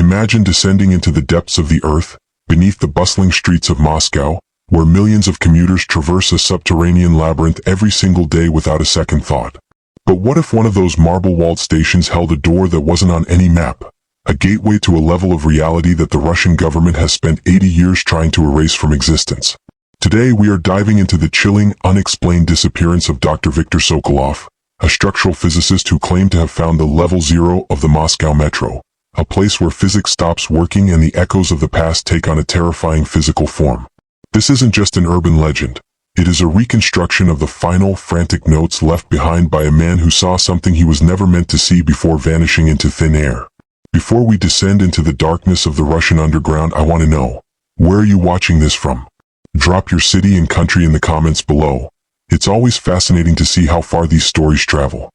Imagine descending into the depths of the earth, beneath the bustling streets of Moscow, where millions of commuters traverse a subterranean labyrinth every single day without a second thought. But what if one of those marble-walled stations held a door that wasn't on any map? A gateway to a level of reality that the Russian government has spent 80 years trying to erase from existence. Today we are diving into the chilling, unexplained disappearance of Dr. Viktor Sokolov, a structural physicist who claimed to have found the level zero of the Moscow metro, a place where physics stops working and the echoes of the past take on a terrifying physical form. This isn't just an urban legend. It is a reconstruction of the final, frantic notes left behind by a man who saw something he was never meant to see before vanishing into thin air. Before we descend into the darkness of the Russian underground, I want to know, where are you watching this from? Drop your city and country in the comments below. It's always fascinating to see how far these stories travel.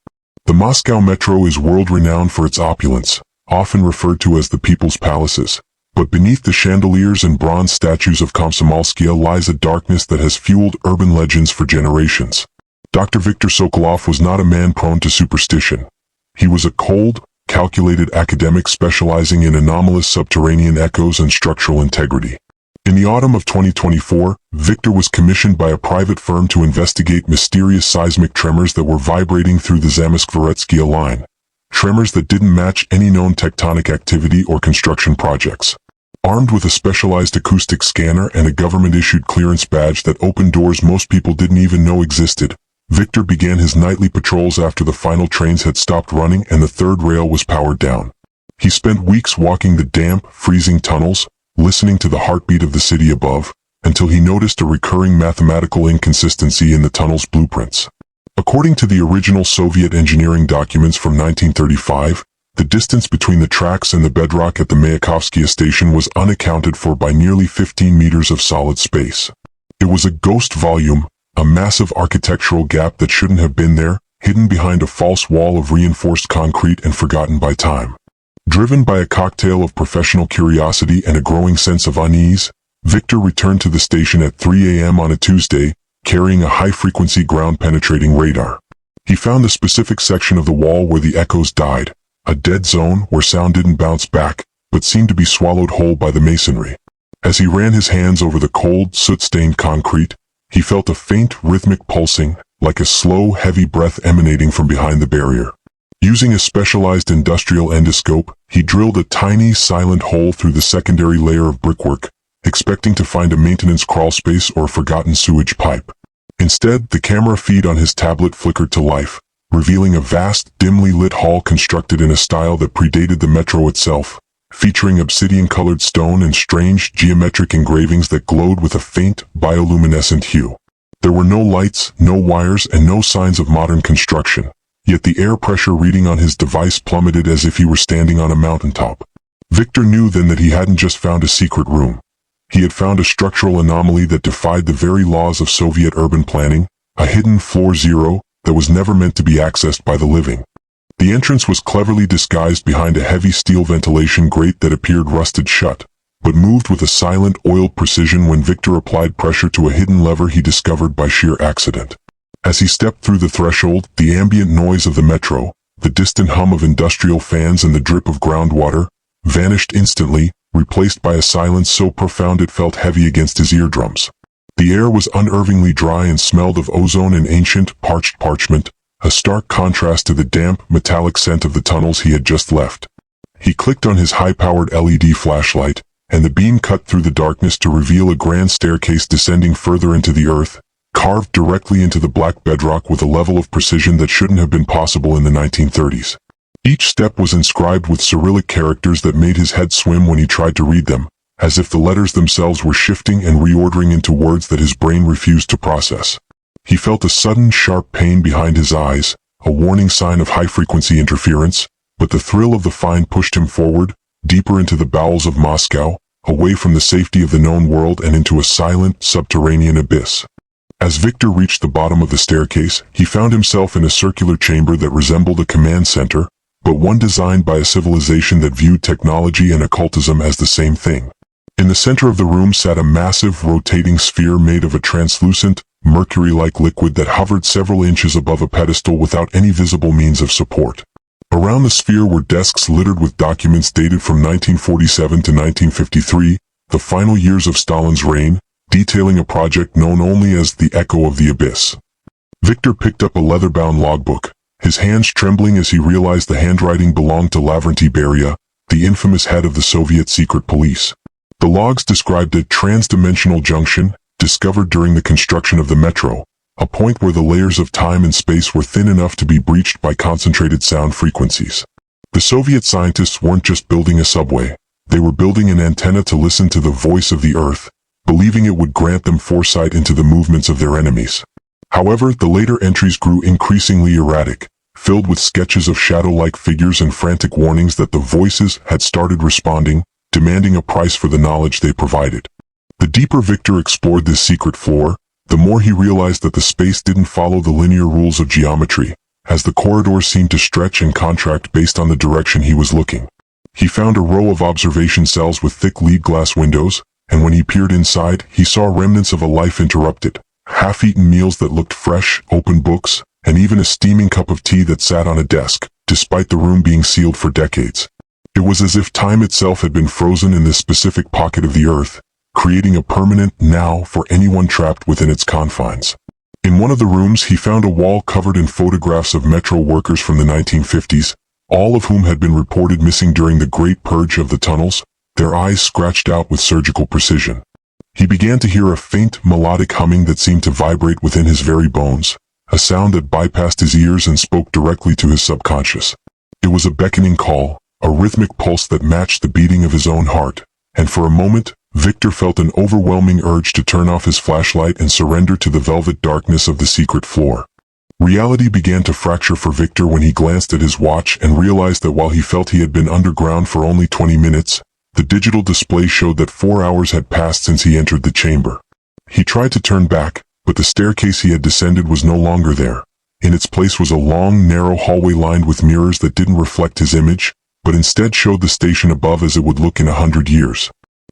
The Moscow metro is world-renowned for its opulence, often referred to as the People's Palaces. But beneath the chandeliers and bronze statues of Komsomolskaya lies a darkness that has fueled urban legends for generations. Dr. Viktor Sokolov was not a man prone to superstition. He was a cold, calculated academic specializing in anomalous subterranean echoes and structural integrity. In the autumn of 2024, Viktor was commissioned by a private firm to investigate mysterious seismic tremors that were vibrating through the Zamysk-Voretskia line. Tremors that didn't match any known tectonic activity or construction projects. Armed with a specialized acoustic scanner and a government-issued clearance badge that opened doors most people didn't even know existed, Viktor began his nightly patrols after the final trains had stopped running and the third rail was powered down. He spent weeks walking the damp, freezing tunnels, listening to the heartbeat of the city above, until he noticed a recurring mathematical inconsistency in the tunnel's blueprints. According to the original Soviet engineering documents from 1935, the distance between the tracks and the bedrock at the Mayakovskaya station was unaccounted for by nearly 15 meters of solid space. It was a ghost volume, a massive architectural gap that shouldn't have been there, hidden behind a false wall of reinforced concrete and forgotten by time. Driven by a cocktail of professional curiosity and a growing sense of unease, Viktor returned to the station at 3 a.m. on a Tuesday, carrying a high-frequency ground-penetrating radar. He found the specific section of the wall where the echoes died, a dead zone where sound didn't bounce back, but seemed to be swallowed whole by the masonry. As he ran his hands over the cold, soot-stained concrete, he felt a faint, rhythmic pulsing, like a slow, heavy breath emanating from behind the barrier. Using a specialized industrial endoscope, he drilled a tiny, silent hole through the secondary layer of brickwork, expecting to find a maintenance crawlspace or a forgotten sewage pipe. Instead, the camera feed on his tablet flickered to life, revealing a vast, dimly lit hall constructed in a style that predated the metro itself, featuring obsidian-colored stone and strange, geometric engravings that glowed with a faint, bioluminescent hue. There were no lights, no wires, and no signs of modern construction, yet the air pressure reading on his device plummeted as if he were standing on a mountaintop. Viktor knew then that he hadn't just found a secret room. He had found a structural anomaly that defied the very laws of Soviet urban planning, a hidden floor zero that was never meant to be accessed by the living. The entrance was cleverly disguised behind a heavy steel ventilation grate that appeared rusted shut, but moved with a silent, oiled precision when Viktor applied pressure to a hidden lever he discovered by sheer accident. As he stepped through the threshold, the ambient noise of the metro, the distant hum of industrial fans and the drip of groundwater, vanished instantly, replaced by a silence so profound it felt heavy against his eardrums. The air was unnervingly dry and smelled of ozone and ancient, parched parchment, a stark contrast to the damp, metallic scent of the tunnels he had just left. He clicked on his high-powered LED flashlight, and the beam cut through the darkness to reveal a grand staircase descending further into the earth, carved directly into the black bedrock with a level of precision that shouldn't have been possible in the 1930s. Each step was inscribed with Cyrillic characters that made his head swim when he tried to read them, as if the letters themselves were shifting and reordering into words that his brain refused to process. He felt a sudden, sharp pain behind his eyes, a warning sign of high-frequency interference, but the thrill of the find pushed him forward, deeper into the bowels of Moscow, away from the safety of the known world and into a silent, subterranean abyss. As Viktor reached the bottom of the staircase, he found himself in a circular chamber that resembled a command center, but one designed by a civilization that viewed technology and occultism as the same thing. In the center of the room sat a massive, rotating sphere made of a translucent, mercury-like liquid that hovered several inches above a pedestal without any visible means of support. Around the sphere were desks littered with documents dated from 1947 to 1953, the final years of Stalin's reign, detailing a project known only as the Echo of the Abyss. Viktor picked up a leather-bound logbook, his hands trembling as he realized the handwriting belonged to Lavrentiy Beria, the infamous head of the Soviet secret police. The logs described a trans-dimensional junction, discovered during the construction of the metro, a point where the layers of time and space were thin enough to be breached by concentrated sound frequencies. The Soviet scientists weren't just building a subway, they were building an antenna to listen to the voice of the Earth, believing it would grant them foresight into the movements of their enemies. However, the later entries grew increasingly erratic, filled with sketches of shadow-like figures and frantic warnings that the voices had started responding, demanding a price for the knowledge they provided. The deeper Viktor explored this secret floor, the more he realized that the space didn't follow the linear rules of geometry, as the corridors seemed to stretch and contract based on the direction he was looking. He found a row of observation cells with thick lead glass windows, and when he peered inside, he saw remnants of a life interrupted, half-eaten meals that looked fresh, open books, and even a steaming cup of tea that sat on a desk, despite the room being sealed for decades. It was as if time itself had been frozen in this specific pocket of the Earth, creating a permanent now for anyone trapped within its confines. In one of the rooms, he found a wall covered in photographs of metro workers from the 1950s, all of whom had been reported missing during the Great Purge of the tunnels, their eyes scratched out with surgical precision. He began to hear a faint, melodic humming that seemed to vibrate within his very bones, a sound that bypassed his ears and spoke directly to his subconscious. It was a beckoning call, a rhythmic pulse that matched the beating of his own heart, and for a moment, Viktor felt an overwhelming urge to turn off his flashlight and surrender to the velvet darkness of the secret floor. Reality began to fracture for Viktor when he glanced at his watch and realized that while he felt he had been underground for only 20 minutes, the digital display showed that 4 hours had passed since he entered the chamber. He tried to turn back, but the staircase he had descended was no longer there. In its place was a long, narrow hallway lined with mirrors that didn't reflect his image, but instead showed the station above as it would look in 100 years.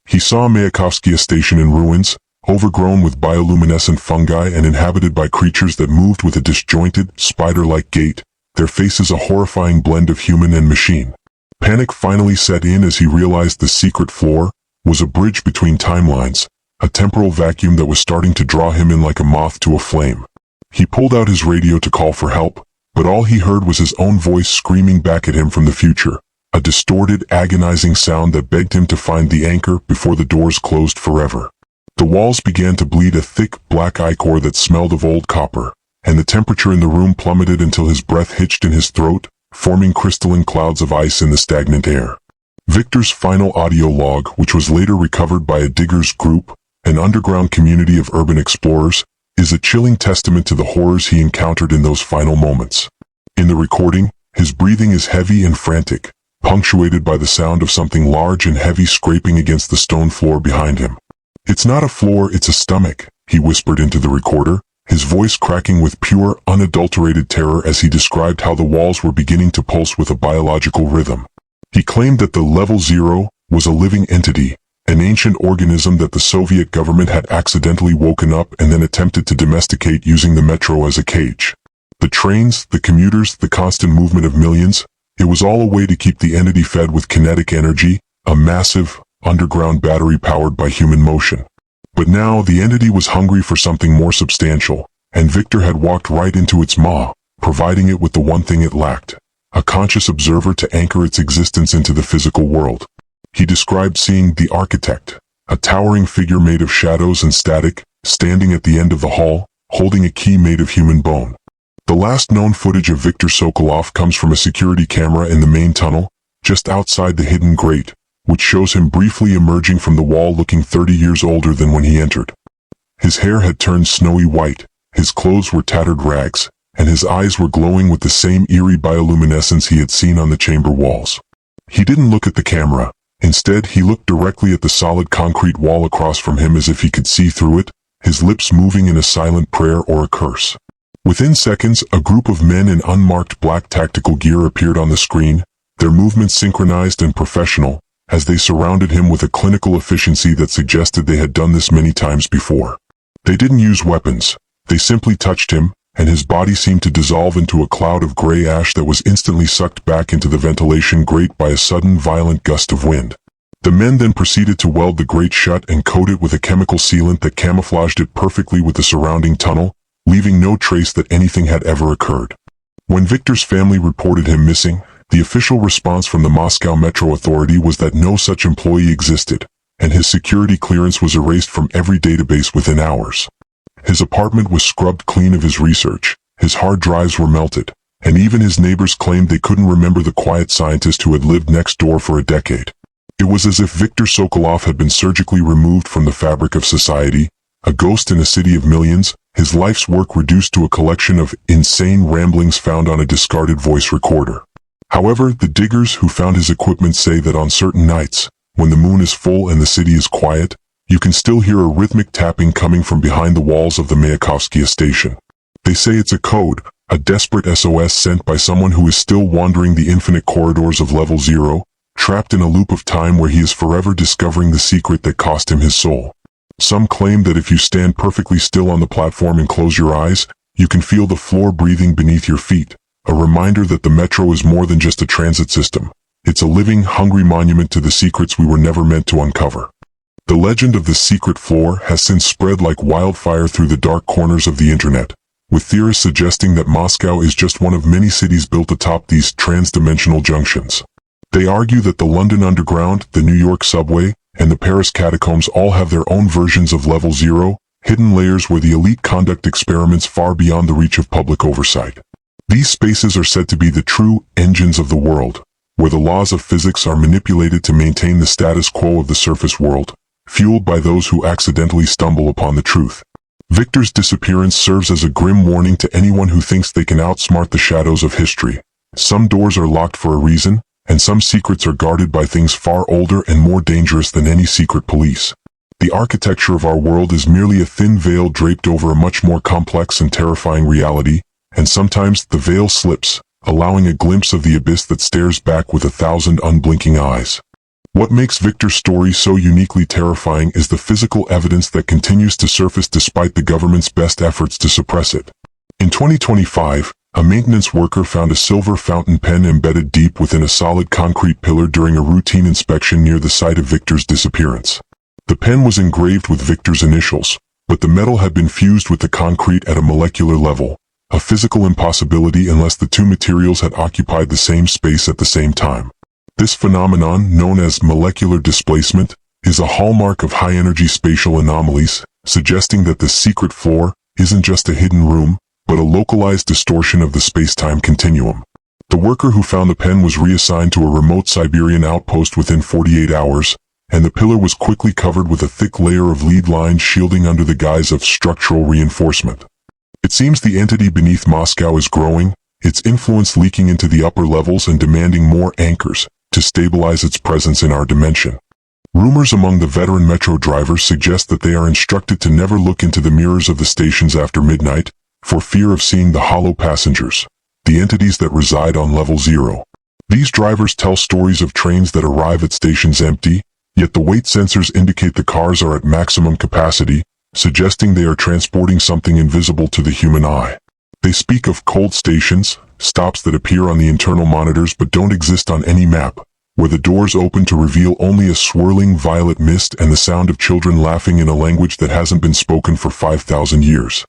He saw Mayakovskaya station in ruins, overgrown with bioluminescent fungi and inhabited by creatures that moved with a disjointed, spider-like gait, their faces a horrifying blend of human and machine. Panic finally set in as he realized the secret floor was a bridge between timelines, a temporal vacuum that was starting to draw him in like a moth to a flame. He pulled out his radio to call for help, but all he heard was his own voice screaming back at him from the future, a distorted, agonizing sound that begged him to find the anchor before the doors closed forever. The walls began to bleed a thick, black ichor that smelled of old copper, and the temperature in the room plummeted until his breath hitched in his throat, forming crystalline clouds of ice in the stagnant air. Viktor's final audio log, which was later recovered by a diggers group, an underground community of urban explorers, is a chilling testament to the horrors he encountered in those final moments. In the recording, his breathing is heavy and frantic, punctuated by the sound of something large and heavy scraping against the stone floor behind him. "It's not a floor, it's a stomach," he whispered into the recorder, his voice cracking with pure, unadulterated terror as he described how the walls were beginning to pulse with a biological rhythm. He claimed that the Level Zero was a living entity, an ancient organism that the Soviet government had accidentally woken up and then attempted to domesticate using the metro as a cage. The trains, the commuters, the constant movement of millions, it was all a way to keep the entity fed with kinetic energy, a massive, underground battery powered by human motion. But now the entity was hungry for something more substantial, and Viktor had walked right into its maw, providing it with the one thing it lacked, a conscious observer to anchor its existence into the physical world. He described seeing the architect, a towering figure made of shadows and static, standing at the end of the hall, holding a key made of human bone. The last known footage of Viktor Sokolov comes from a security camera in the main tunnel, just outside the hidden grate, which shows him briefly emerging from the wall looking 30 years older than when he entered. His hair had turned snowy white, his clothes were tattered rags, and his eyes were glowing with the same eerie bioluminescence he had seen on the chamber walls. He didn't look at the camera. Instead, he looked directly at the solid concrete wall across from him as if he could see through it, his lips moving in a silent prayer or a curse. Within seconds, a group of men in unmarked black tactical gear appeared on the screen, their movements synchronized and professional, as they surrounded him with a clinical efficiency that suggested they had done this many times before. They didn't use weapons, they simply touched him, and his body seemed to dissolve into a cloud of gray ash that was instantly sucked back into the ventilation grate by a sudden violent gust of wind. The men then proceeded to weld the grate shut and coat it with a chemical sealant that camouflaged it perfectly with the surrounding tunnel, leaving no trace that anything had ever occurred. When Viktor's family reported him missing, the official response from the Moscow Metro Authority was that no such employee existed, and his security clearance was erased from every database within hours. His apartment was scrubbed clean of his research, his hard drives were melted, and even his neighbors claimed they couldn't remember the quiet scientist who had lived next door for a decade. It was as if Viktor Sokolov had been surgically removed from the fabric of society, a ghost in a city of millions, his life's work reduced to a collection of insane ramblings found on a discarded voice recorder. However, the diggers who found his equipment say that on certain nights, when the moon is full and the city is quiet, you can still hear a rhythmic tapping coming from behind the walls of the Mayakovskaya station. They say it's a code, a desperate SOS sent by someone who is still wandering the infinite corridors of level 0, trapped in a loop of time where he is forever discovering the secret that cost him his soul. Some claim that if you stand perfectly still on the platform and close your eyes, you can feel the floor breathing beneath your feet, a reminder that the metro is more than just a transit system. It's a living, hungry monument to the secrets we were never meant to uncover. The legend of the secret floor has since spread like wildfire through the dark corners of the internet, with theorists suggesting that Moscow is just one of many cities built atop these trans-dimensional junctions. They argue that the London Underground, the New York subway, and the Paris catacombs all have their own versions of level 0, hidden layers where the elite conduct experiments far beyond the reach of public oversight. These spaces are said to be the true engines of the world, where the laws of physics are manipulated to maintain the status quo of the surface world, fueled by those who accidentally stumble upon the truth. Viktor's disappearance serves as a grim warning to anyone who thinks they can outsmart the shadows of history. Some doors are locked for a reason, and some secrets are guarded by things far older and more dangerous than any secret police. The architecture of our world is merely a thin veil draped over a much more complex and terrifying reality, and sometimes the veil slips, allowing a glimpse of the abyss that stares back with 1,000 unblinking eyes. What makes Viktor's story so uniquely terrifying is the physical evidence that continues to surface despite the government's best efforts to suppress it. In 2025, a maintenance worker found a silver fountain pen embedded deep within a solid concrete pillar during a routine inspection near the site of Viktor's disappearance. The pen was engraved with Viktor's initials, but the metal had been fused with the concrete at a molecular level, a physical impossibility unless the two materials had occupied the same space at the same time. This phenomenon, known as molecular displacement, is a hallmark of high-energy spatial anomalies, suggesting that the secret floor isn't just a hidden room, but a localized distortion of the space-time continuum. The worker who found the pen was reassigned to a remote Siberian outpost within 48 hours, and the pillar was quickly covered with a thick layer of lead lines shielding under the guise of structural reinforcement. It seems the entity beneath Moscow is growing, its influence leaking into the upper levels and demanding more anchors to stabilize its presence in our dimension. Rumors among the veteran metro drivers suggest that they are instructed to never look into the mirrors of the stations after midnight, for fear of seeing the hollow passengers, the entities that reside on level 0. These drivers tell stories of trains that arrive at stations empty, yet the weight sensors indicate the cars are at maximum capacity, suggesting they are transporting something invisible to the human eye. They speak of cold stations, stops that appear on the internal monitors but don't exist on any map, where the doors open to reveal only a swirling violet mist and the sound of children laughing in a language that hasn't been spoken for 5,000 years.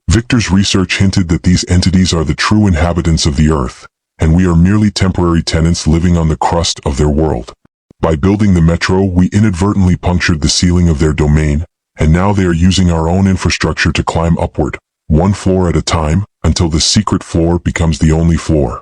Viktor's research hinted that these entities are the true inhabitants of the Earth, and we are merely temporary tenants living on the crust of their world. By building the metro, we inadvertently punctured the ceiling of their domain, and now they are using our own infrastructure to climb upward, one floor at a time, until the secret floor becomes the only floor.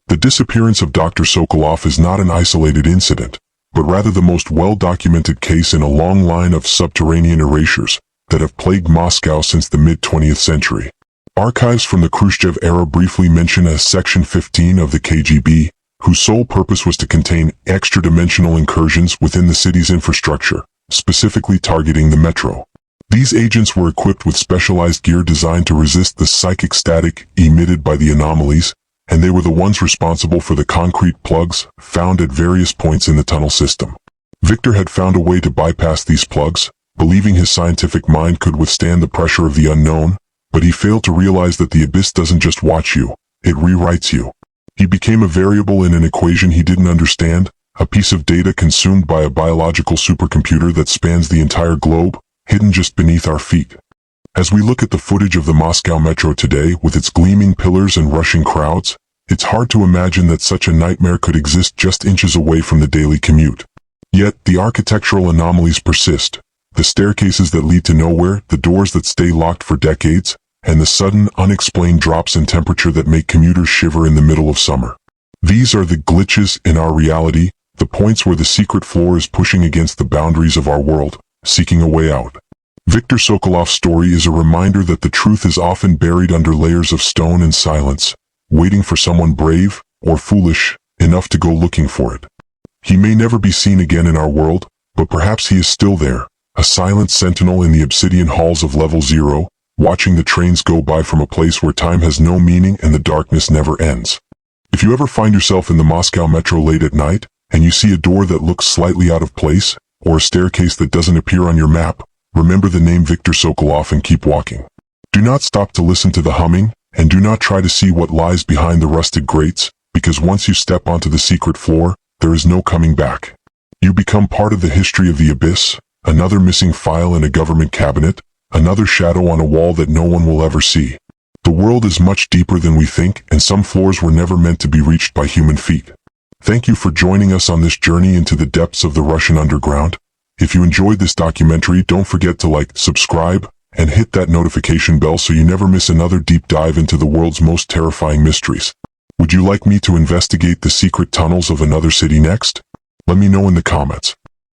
The disappearance of Dr. Sokolov is not an isolated incident, but rather the most well-documented case in a long line of subterranean erasures that have plagued Moscow since the mid-20th century. Archives from the Khrushchev era briefly mention a Section 15 of the KGB, whose sole purpose was to contain extra-dimensional incursions within the city's infrastructure, specifically targeting the metro. These agents were equipped with specialized gear designed to resist the psychic static emitted by the anomalies, and they were the ones responsible for the concrete plugs found at various points in the tunnel system. Viktor had found a way to bypass these plugs, believing his scientific mind could withstand the pressure of the unknown, but he failed to realize that the abyss doesn't just watch you, it rewrites you. He became a variable in an equation he didn't understand, a piece of data consumed by a biological supercomputer that spans the entire globe, hidden just beneath our feet. As we look at the footage of the Moscow metro today, with its gleaming pillars and rushing crowds, it's hard to imagine that such a nightmare could exist just inches away from the daily commute. Yet, the architectural anomalies persist. The staircases that lead to nowhere, the doors that stay locked for decades, and the sudden, unexplained drops in temperature that make commuters shiver in the middle of summer. These are the glitches in our reality, the points where the secret floor is pushing against the boundaries of our world, seeking a way out. Viktor Sokolov's story is a reminder that the truth is often buried under layers of stone and silence, waiting for someone brave, or foolish, enough to go looking for it. He may never be seen again in our world, but perhaps he is still there, a silent sentinel in the obsidian halls of Level 0, watching the trains go by from a place where time has no meaning and the darkness never ends. If you ever find yourself in the Moscow metro late at night, and you see a door that looks slightly out of place, or a staircase that doesn't appear on your map, remember the name Viktor Sokolov and keep walking. Do not stop to listen to the humming, and do not try to see what lies behind the rusted grates, because once you step onto the secret floor, there is no coming back. You become part of the history of the abyss, another missing file in a government cabinet, another shadow on a wall that no one will ever see. The world is much deeper than we think, and some floors were never meant to be reached by human feet. Thank you for joining us on this journey into the depths of the Russian underground. If you enjoyed this documentary, don't forget to like, subscribe, and hit that notification bell so you never miss another deep dive into the world's most terrifying mysteries. Would you like me to investigate the secret tunnels of another city next? Let me know in the comments.